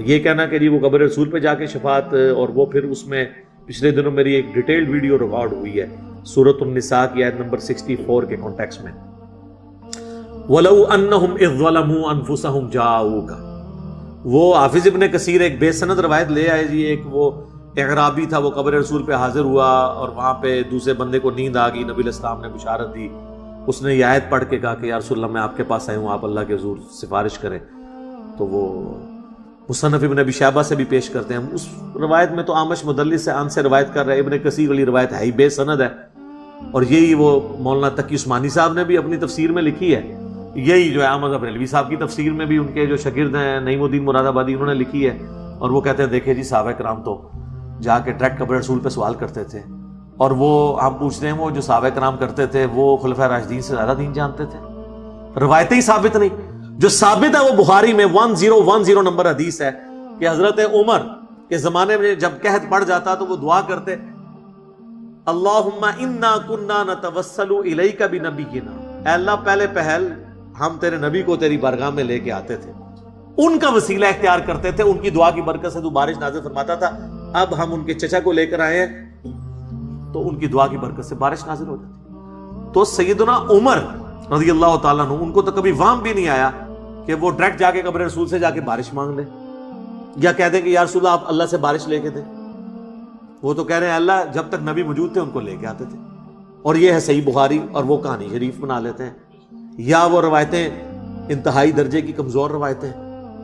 یہ کہنا کہ جی وہ قبر رسول پہ جا کے شفاعت، اور وہ پھر اس میں پچھلے دنوں میری ایک ڈیٹیلڈ ویڈیو ریکارڈ ہوئی ہے سورۃ النساء کی آیت نمبر 64 کے کانٹیکس میں، وَلَوْ أَنَّهُمْ إِذْ ظَلَمُوا أَنفُسَهُمْ جَاءُوكَ. وہ حافظ ابن کثیر ایک بے سند روایت لے آئے جی، ایک وہ اعرابی تھا، وہ قبر رسول پہ حاضر ہوا اور وہاں پہ دوسرے بندے کو نیند آ گئی، نبی علیہ السلام نے بشارت دی، اس نے یہ آیت پڑھ کے کہا کہ یا رسول اللہ میں آپ کے پاس آیا ہوں، آپ اللہ کے حضور سفارش کریں. تو وہ مصنف ابن ابی شیبہ سے بھی پیش کرتے ہیں. اس روایت میں تو عامش مدلس سے ان سے روایت کر رہے ہیں، ابن کثیر والی روایت ہے ہی بے سند ہے، اور یہی وہ مولانا تقی عثمانی صاحب نے بھی اپنی تفسیر میں لکھی ہے، یہی جو ہے احمد بریلوی صاحب کی تفسیر میں بھی ان کے جو شاگرد ہیں نعیم الدین مراد آبادی انہوں نے لکھی ہے. اور وہ کہتے ہیں دیکھیں جی صحابہ کرام تو جا کے ڈائریکٹ قبر رسول پہ سوال کرتے تھے، اور وہ ہم پوچھتے ہیں وہ جو صحابہ کرام کرتے تھے وہ خلفائے راشدین سے زیادہ دین جانتے تھے. روایتیں ہی ثابت نہیں، جو ثابت ہے وہ بخاری میں 1010 نمبر حدیث ہے کہ حضرت عمر کے زمانے میں جب قحط پڑ جاتا تو وہ دعا کرتے اللہم انا کنا نتوسل الیک بنبینا، اے اللہ پہلے پہل ہم تیرے نبی کو تیری بارگاہ میں لے کے آتے تھے، ان کا وسیلہ اختیار کرتے تھے، ان کی دعا کی برکت سے تو بارش نازل فرماتا تھا. اب ہم ان کے چچا کو لے کر آئے ہیں تو ان کی دعا کی برکت سے بارش نازل ہو جاتی. تو سیدنا عمر رضی اللہ تعالیٰ عنہ ان کو تو کبھی وہم بھی نہیں آیا کہ وہ ڈائریکٹ جا کے قبر رسول سے جا کے بارش مانگ لیں یا کہہ دیں کہ یا رسول اللہ آپ اللہ سے بارش لے کے دیں. وہ تو کہہ رہے ہیں اللہ جب تک نبی موجود تھے ان کو لے کے آتے تھے. اور یہ ہے صحیح بخاری، اور وہ کہانی شریف بنا لیتے ہیں، یا وہ روایتیں انتہائی درجے کی کمزور روایتیں.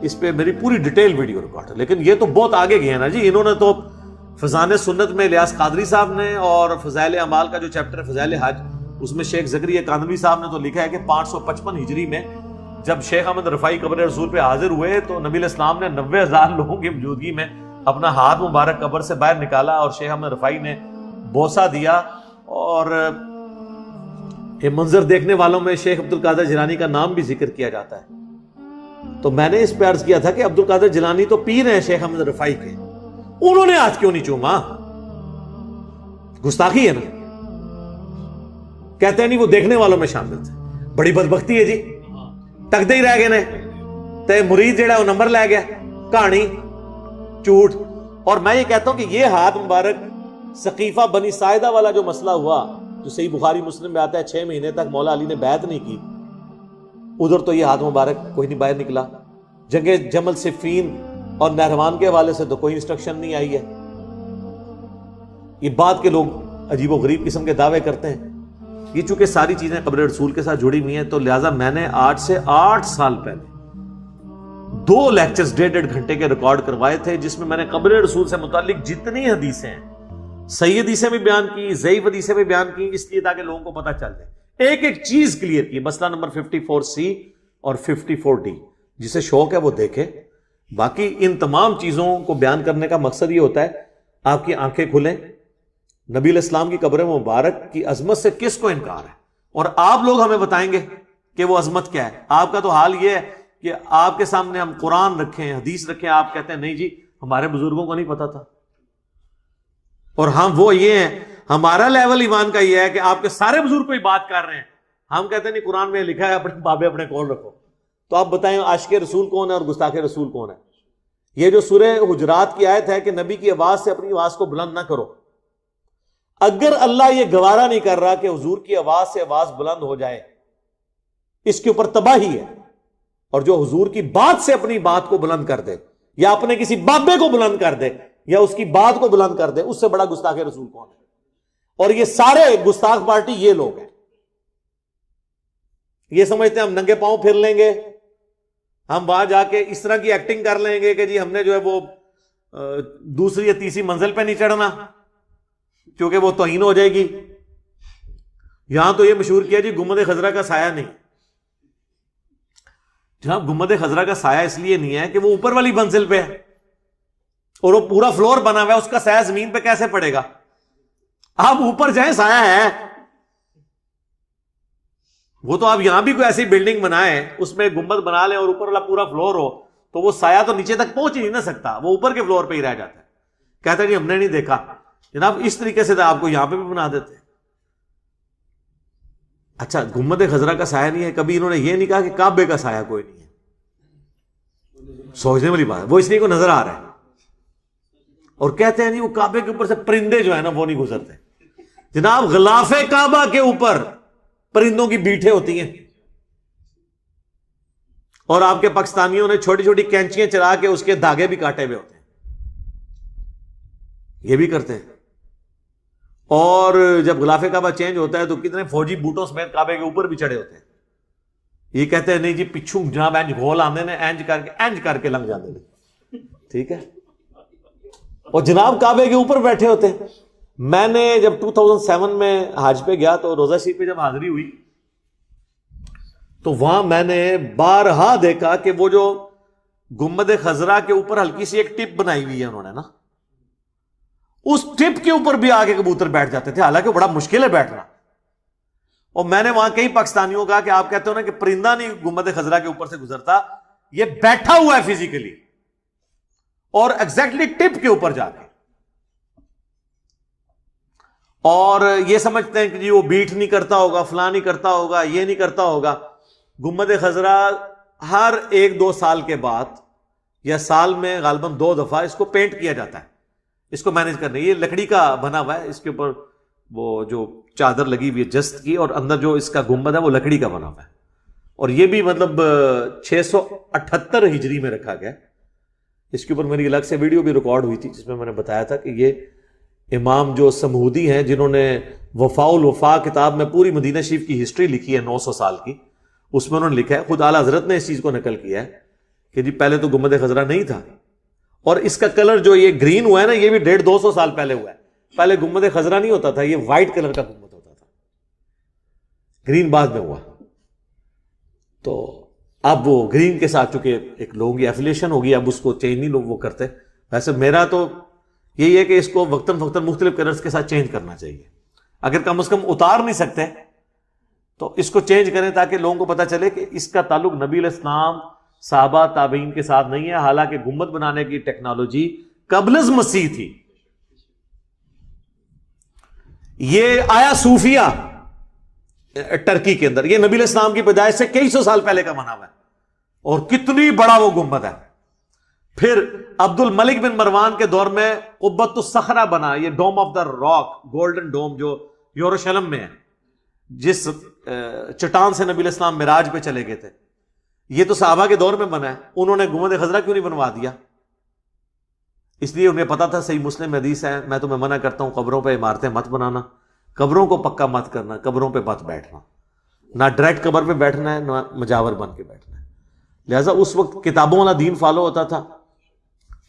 اس پہ میری پوری ڈیٹیل ویڈیو ریکارڈ ہے، لیکن یہ تو بہت آگے گئے ہیں نا جی. انہوں نے تو فضان سنت میں الیاس قادری صاحب نے، اور فضائل اعمال کا جو چیپٹر ہے فضائل حج، اس میں شیخ زکریا کاندھلوی صاحب نے تو لکھا ہے کہ 555 ہجری میں جب شیخ احمد رفاعی قبر رسول پہ حاضر ہوئے تو نبی علیہ السلام نے 90,000 لوگوں کی موجودگی میں اپنا ہاتھ مبارک قبر سے باہر نکالا اور شیخ احمد رفاعی نے بوسہ دیا. اور یہ منظر دیکھنے والوں میں شیخ عبد القادر جیلانی کا نام بھی ذکر کیا جاتا ہے. تو میں نے اس پہ عرض کیا تھا کہ عبد القادر جیلانی تو پیر ہیں شیخ احمد رفاعی کے، انہوں نے آج کیوں نہیں چوما؟ گستاخی ہے نا. کہتے ہیں نہیں وہ دیکھنے والوں میں شامل تھے. بڑی بدبختی ہے جی، تکدے ہی رہ گئے نے تے مرید جڑا وہ نمبر لے گیا، کہانی جھوٹ. اور میں یہ کہتا ہوں کہ یہ ہاتھ مبارک سقیفہ بنی ساعدہ والا جو مسئلہ ہوا جو صحیح بخاری مسلم میں آتا ہے 6 مہینے تک مولا علی نے بیعت نہیں کی، ادھر تو یہ ہاتھ مبارک کوئی نہیں باہر نکلا. جنگ جمل صفین اور نہروان کے حوالے سے تو کوئی انسٹرکشن نہیں آئی ہے. یہ بات کے لوگ عجیب و غریب قسم کے دعوے کرتے ہیں. یہ چونکہ ساری چیزیں قبر رسول کے ساتھ جڑی ہوئی ہیں تو لہٰذا میں نے 8 سے 8 سال پہلے 2 لیکچرز 1.5 گھنٹے کے ریکارڈ کروائے تھے جس میں نے قبر رسول سے متعلق جتنی حدیثیں ہیں، صحیح حدیثیں بھی بیان کی، ضعیف حدیثیں بھی بیان کی، اس لیے تاکہ لوگوں کو پتہ چل جائے. ایک ایک چیز کلیئر کی. مسئلہ نمبر 54C اور 54D، جسے شوق ہے وہ دیکھے. باقی ان تمام چیزوں کو بیان کرنے کا مقصد یہ ہوتا ہے آپ کی آنکھیں کھلیں. نبی علیہ السلام کی قبر مبارک کی عظمت سے کس کو انکار ہے؟ اور آپ لوگ ہمیں بتائیں گے کہ وہ عظمت کیا ہے. آپ کا تو حال یہ ہے کہ آپ کے سامنے ہم قرآن رکھیں، حدیث رکھیں، آپ کہتے ہیں نہیں جی ہمارے بزرگوں کو نہیں پتا تھا. اور ہم وہ یہ ہیں، ہمارا لیول ایمان کا یہ ہے کہ آپ کے سارے بزرگ کوئی بات کر رہے ہیں، ہم کہتے ہیں نہیں قرآن میں لکھا ہے اپنے بابے اپنے کول رکھو. تو آپ بتائیں عاشق رسول کون ہے اور گستاخ رسول کون ہے؟ یہ جو سورہ حجرات کی آیت ہے کہ نبی کی آواز سے اپنی آواز کو بلند نہ کرو، اگر اللہ یہ گوارا نہیں کر رہا کہ حضور کی آواز سے آواز بلند ہو جائے، اس کے اوپر تباہی ہے. اور جو حضور کی بات سے اپنی بات کو بلند کر دے یا اپنے کسی بابے کو بلند کر دے یا اس کی بات کو بلند کر دے، اس سے بڑا گستاخ رسول کون ہے؟ اور یہ سارے گستاخ پارٹی یہ لوگ ہیں. یہ سمجھتے ہیں ہم ننگے پاؤں پھر لیں گے، ہم وہاں جا کے اس طرح کی ایکٹنگ کر لیں گے کہ جی ہم نے جو ہے وہ دوسری یا تیسری منزل پہ نہیں چڑھنا کیونکہ وہ توہین ہو جائے گی. یہاں تو یہ مشہور کیا جی گنبد خضرا کا سایہ نہیں. جناب گنبد خضرا کا سایہ اس لیے نہیں ہے کہ وہ اوپر والی منزل پہ ہے اور وہ پورا فلور بنا ہوا ہے، اس کا سایہ زمین پہ کیسے پڑے گا؟ آپ اوپر جائیں سایہ ہے. وہ تو آپ یہاں بھی کوئی ایسی بلڈنگ بنائیں، اس میں گنبد بنا لیں اور اوپر والا پورا فلور ہو تو وہ سایہ تو نیچے تک پہنچ ہی نہیں نہ سکتا، وہ اوپر کے فلور پہ ہی رہ جاتا ہے. کہتا ہے جی ہم نے نہیں دیکھا. جناب اس طریقے سے تو آپ کو یہاں پہ بھی بنا دیتے. اچھا گنبد خضرا کا سایہ نہیں ہے، کبھی انہوں نے یہ نہیں کہا کہ کعبے کا سایہ کوئی نہیں ہے. سوچنے والی بات ہے، وہ اس لیے کو نظر آ رہا ہے، اور کہتے ہیں نہیں وہ کعبے کے اوپر سے پرندے جو ہے نا وہ نہیں گزرتے. جناب غلاف کعبہ کے اوپر پرندوں کی بیٹھیں ہوتی ہیں، اور آپ کے پاکستانیوں نے چھوٹی چھوٹی کینچیاں چلا کے اس کے دھاگے بھی کاٹے ہوئے ہوتے ہیں، یہ بھی کرتے ہیں. اور جب غلاف کعبہ چینج ہوتا ہے تو کتنے فوجی بوٹوں سمیت کعبے کے اوپر بھی چڑھے ہوتے ہیں. یہ کہتے ہیں نہیں جی پچھوں جناب اینج گول آندے نے اینج کر کے لنگ جاندے نے، ٹھیک ہے، اور جناب کعبے کے اوپر بیٹھے ہوتے ہیں. میں نے جب 2007 میں حج پہ گیا تو روزہ شریف پہ جب حاضری ہوئی تو وہاں میں نے بارہا دیکھا کہ وہ جو گنبد خضرا کے اوپر ہلکی سی ایک ٹپ بنائی ہوئی ہے انہوں نے نا، اس ٹپ کے اوپر بھی آگے کبوتر بیٹھ جاتے تھے، حالانکہ بڑا مشکل ہے بیٹھنا. اور میں نے وہاں کئی پاکستانیوں کہا کہ آپ کہتے ہو نا کہ پرندہ نہیں گنبد خضرا کے اوپر سے گزرتا، یہ بیٹھا ہوا ہے فزیکلی اور ایگزیکٹلی ٹپ کے اوپر جا کے، اور یہ سمجھتے ہیں کہ جی وہ بیٹ نہیں کرتا ہوگا، فلاں نہیں کرتا ہوگا، یہ نہیں کرتا ہوگا. گنبد خضرا ہر 1-2 سال کے بعد یا سال میں غالباً 2 دفعہ اس کو پینٹ کیا جاتا ہے، اس کو مینج کرنے. یہ لکڑی کا بنا ہوا ہے، اس کے اوپر وہ جو چادر لگی ہوئی ہے جست کی، اور اندر جو اس کا گنبد ہے وہ لکڑی کا بنا ہوا ہے. اور یہ بھی مطلب 678 ہجری میں رکھا گیا. اس کے اوپر میری الگ سے ویڈیو بھی ریکارڈ ہوئی تھی جس میں نے بتایا تھا کہ یہ امام جو سمہودی ہیں جنہوں نے وفاء الوفا کتاب میں پوری مدینہ شریف کی ہسٹری لکھی ہے 900 سال کی، اس میں انہوں نے لکھا ہے، خود اعلیٰ حضرت نے اس چیز کو نقل کیا ہے کہ جی پہلے تو گنبد خضرا نہیں تھا، اور اس کا کلر جو یہ گرین ہوا ہے نا یہ بھی 150-200 سال پہلے ہوا ہے. پہلے گنبد خضرا نہیں ہوتا تھا، یہ وائٹ کلر کا گنبد ہوتا تھا، گرین بعد میں ہوا. تو اب وہ گرین کے ساتھ چونکہ ایک لوگوں کی ایفیلیشن ہوگی، اب اس کو چینج نہیں لوگ وہ کرتے. ویسے میرا تو یہی ہے کہ اس کو وقتاً فوقتاً مختلف کلرز کے ساتھ چینج کرنا چاہیے. اگر کم از کم اتار نہیں سکتے تو اس کو چینج کریں تاکہ لوگوں کو پتہ چلے کہ اس کا تعلق نبی علیہ السلام صحابہ تابعین کے ساتھ نہیں ہے، حالانکہ گنبد بنانے کی ٹیکنالوجی قبل از مسیح تھی. یہ آیا صوفیہ ٹرکی کے اندر، یہ نبی علیہ السلام کی پیدائش سے کئی سو سال پہلے کا بنا ہوا ہے، اور کتنی بڑا وہ گنبد ہے. پھر عبد الملک بن مروان کے دور میں قبۃ الصخرہ بنا، یہ ڈوم آف دا راک، گولڈن ڈوم جو یروشلم میں ہے، جس چٹان سے نبی علیہ السلام معراج پہ چلے گئے تھے. یہ تو صحابہ کے دور میں بنا ہے، انہوں نے گنبد خضرا کیوں نہیں بنوا دیا؟ اس لیے انہیں پتا تھا صحیح مسلم میں حدیث ہے، میں تمہیں منع کرتا ہوں قبروں پہ عمارتیں مت بنانا، قبروں کو پکا مت کرنا، قبروں پہ مت بیٹھنا، نہ ڈائریکٹ قبر پہ بیٹھنا ہے نہ مجاور بن کے بیٹھنا ہے. لہٰذا اس وقت کتابوں والا دین فالو ہوتا تھا،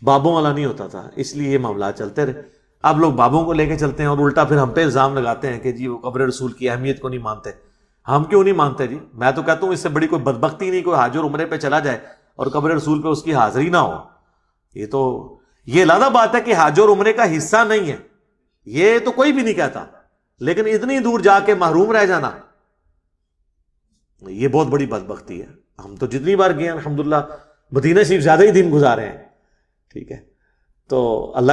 بابوں والا نہیں ہوتا تھا، اس لیے یہ معاملات چلتے رہے. اب لوگ بابوں کو لے کے چلتے ہیں اور الٹا پھر ہم پہ الزام لگاتے ہیں کہ جی وہ قبر رسول کی اہمیت کو نہیں مانتے. ہم کیوں نہیں مانتے جی؟ میں تو کہتا ہوں اس سے بڑی کوئی بدبختی نہیں کوئی حج اور عمرے پہ چلا جائے اور قبر رسول پہ اس کی حاضری نہ ہو. یہ علیحدہ بات ہے کہ حج اور عمرے کا حصہ نہیں ہے، یہ تو کوئی بھی نہیں کہتا، لیکن اتنی دور جا کے محروم رہ جانا یہ بہت بڑی بدبختی ہے. ہم تو جتنی بار گئے ہیں الحمدللہ مدینہ شریف زیادہ ہی دن گزارے ہیں، ٹھیک ہے. تو اللہ کے